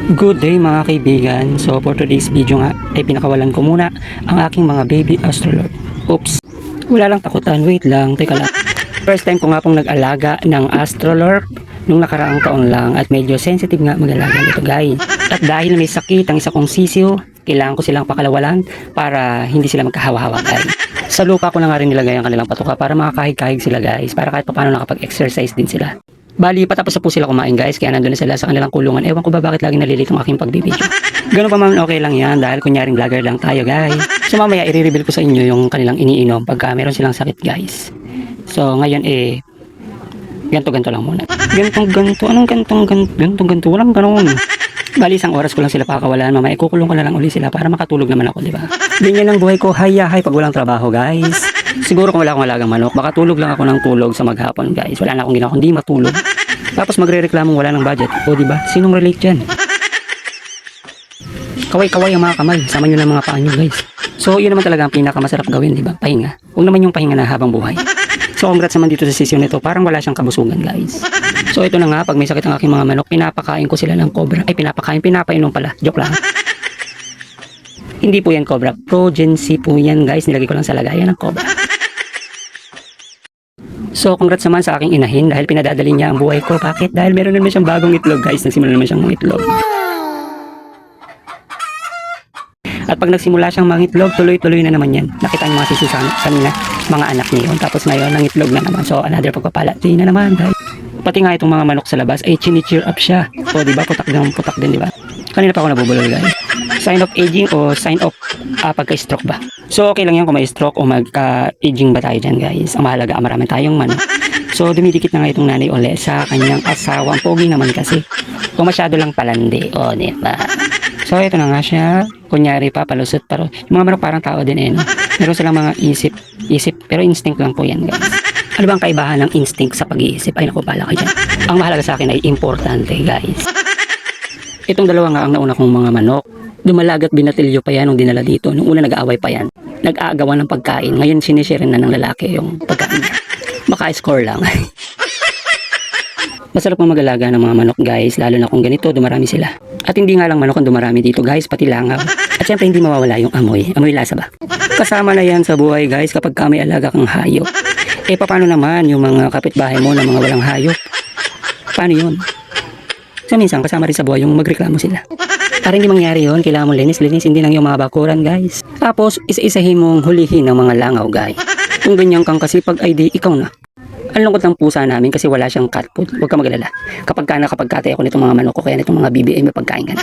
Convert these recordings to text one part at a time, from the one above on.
Good day mga kaibigan. So for today's video nga ay pinakawalan ko muna ang aking mga baby astrolord. Oops. Wala lang takutan. Wait lang. Teka lang. First time ko nga pong nag-alaga ng astrolord nung nakaraang taon lang at medyo sensitive nga mag-alaga nito guys. At dahil may sakit ang isa kong sisiyo, kailangan ko silang pakalawalan para hindi sila magkahawa-hawa guys. Sa lupa ko na nga rin nilagay ang kanilang patuka para makakahig-kahig sila guys, para kahit paano nakapag-exercise din sila. Bali, patapos na po sila kumain guys, kaya nandun na sila sa kanilang kulungan. Ewan ko ba bakit laging nalilito ang aking pagbibideo. Ganun pa man, okay lang yan dahil kunyaring vlogger lang tayo guys. So mamaya i-reveal ko sa inyo yung kanilang iniinom pagka meron silang sakit guys. So ngayon ganto-ganto lang muna. Gantong-ganto, anong gantong-ganto, walang ganon. Bali, isang oras ko lang sila pakakawalan. Mamaya ikukulong ko na lang uli sila para makatulog naman ako, di ba? Ganyan ang buhay ko, hayahay pag walang trabaho guys. Siguro kung wala akong alagang manok, baka tulog lang ako ng tulog sa maghapon guys. Wala na akong ginawa kundi matulog. Tapos magre-reklamong wala ng budget. O diba? Sinong relate dyan? Kaway-kaway ang mga kamay. Sama nyo lang mga paa nyo guys. So yun naman talaga ang pinakamasarap gawin, diba? Pahinga. Huwag naman yung pahinga na habang buhay. So congrats naman dito sa session nito. Parang wala siyang kabusugan guys. So ito na nga, pag may sakit ang aking mga manok, pinapakain ko sila ng cobra. Ay pinapainom pala. Joke lang. Hindi po yan cobra. Progency po yan guys. Nilagay ko lang sa lagayan ng cobra. So, congrats naman sa aking inahin dahil pinadadali niya ang buhay ko. Bakit? Dahil meron naman siyang bagong itlog guys. Nagsimula naman siyang mangitlog. At pag nagsimula siyang mangitlog, tuloy-tuloy na naman yan. Nakita niyo mga sisusan kanina, mga anak niya yun. Tapos ngayon, nangitlog na naman. So, another pagpapala. Tingin na naman guys. Pati nga itong mga manok sa labas ay chini-cheer up siya. O, diba? Putak din, diba? Kanina pa ako nabubulol guys. Sign of aging o sign of pagka-stroke ba? So okay lang yan kung may stroke o magka-aging ba tayo dyan guys. Ang mahalaga, marami tayong manok. So dumidikit na nga itong nanay ulit sa kanyang asawa. Ang pogi naman kasi. Kung masyado lang palandi. O diba? So ito na nga siya. Kunyari pa, palusot paro. Yung mga manok parang tao din no? Meron silang mga isip. Pero instinct lang po yan guys. Ano ba ang kaibahan ng instinct sa pag-iisip? Ay naku, pala kayo dyan. Ang mahalaga sa akin ay importante guys. Itong dalawa nga ang nauna kong mga manok. Dumalagat binatilyo pa yan nung dinala dito. Nung una nag-aaway pa yan. Nag-aagawan ng pagkain. Ngayon sinishare na ng lalaki yung pagkain niya. Maka-score lang. Masarap mga mag-alaga ng mga manok guys. Lalo na kung ganito, dumarami sila. At hindi nga lang manok ang dumarami dito guys, pati langaw. At syempre hindi mawawala yung amoy. Amoy lasa ba? Kasama na yan sa buhay guys kapag ka may alaga kang hayop. Paano naman yung mga kapitbahay mo na mga walang hayop? Paano yun? So minsan kasama rin sa buhay yung magreklamo sila. Para hindi mangyari yun, kailangan mo linis, hindi lang yung mga bakuran guys. Tapos, isa-isahin mong hulihin ng mga langaw guys. Kung ganyan kang kasipag ay di, ikaw na. Ang lungkot ng pusa namin kasi wala siyang cat food. Huwag ka magalala. Kapag nakapagkatay ako nitong mga manok ko, kaya nitong mga bibi ay may pagkain ka na.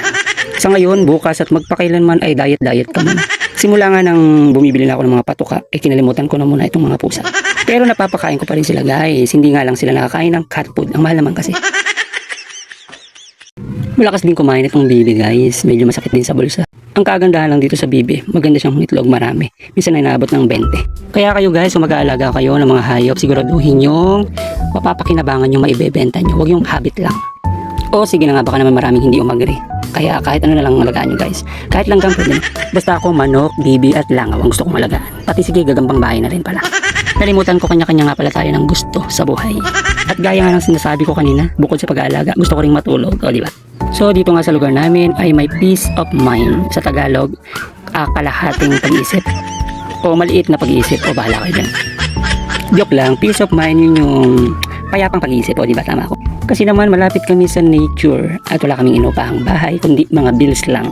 Sa ngayon, bukas at magpakailanman ay diet ka muna. Simula nga nang bumibili na ako ng mga patuka, kinalimutan ko na muna itong mga pusa. Pero napapakain ko pa rin sila guys. Hindi nga lang sila nakakain ng cat food. Ang mahal naman kasi. Malakas din kumain itong bibi guys. Medyo masakit din sa bulsa. Ang kagandahan lang dito sa bibi, maganda siyang itlog, marami. Minsan ay naabot ng 20. Kaya kayo guys, kung mag-aalaga kayo ng mga hayop, siguraduhin yung mapapakinabangan yung maibebenta nyo. Huwag yung habit lang. O sige na nga, baka naman maraming hindi umagri. Kaya kahit ano na lang alagaan nyo guys. Kahit lang pwede. Basta ako manok, bibi at langaw ang gusto kong alagaan. Pati sige, gagambang bahay na rin pala. Nalimutan ko kanya-kanya nga pala tayo ng gusto sa buhay. At gaya nga ng sinasabi ko kanina, bukod sa pag-aalaga, gusto ko ring matulog. O diba? So dito nga sa lugar namin ay may peace of mind. Sa Tagalog, kalahating pag-iisip. O maliit na pag-iisip. O bahala kayo dyan. Joke lang, peace of mind yun yung payapang pag-iisip. O diba, tama ko? Kasi naman malapit kami sa nature at wala kaming inupahang bahay kundi mga bills lang.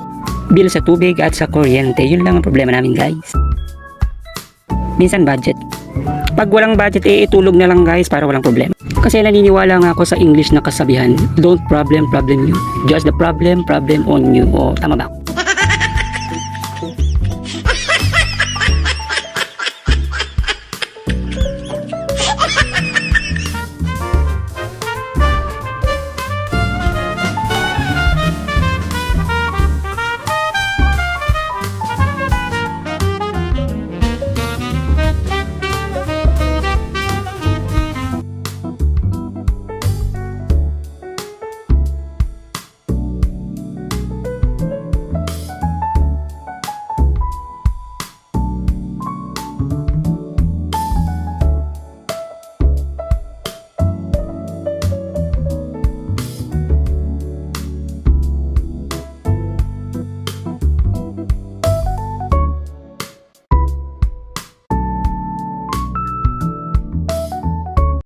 Bill sa tubig at sa kuryente. Yun lang ang problema namin guys. Minsan budget. Pag walang budget, itulog na lang guys para walang problema. Kasi naniniwala nga ako sa English na kasabihan, don't problem you. Just the problem on you. O tama ba?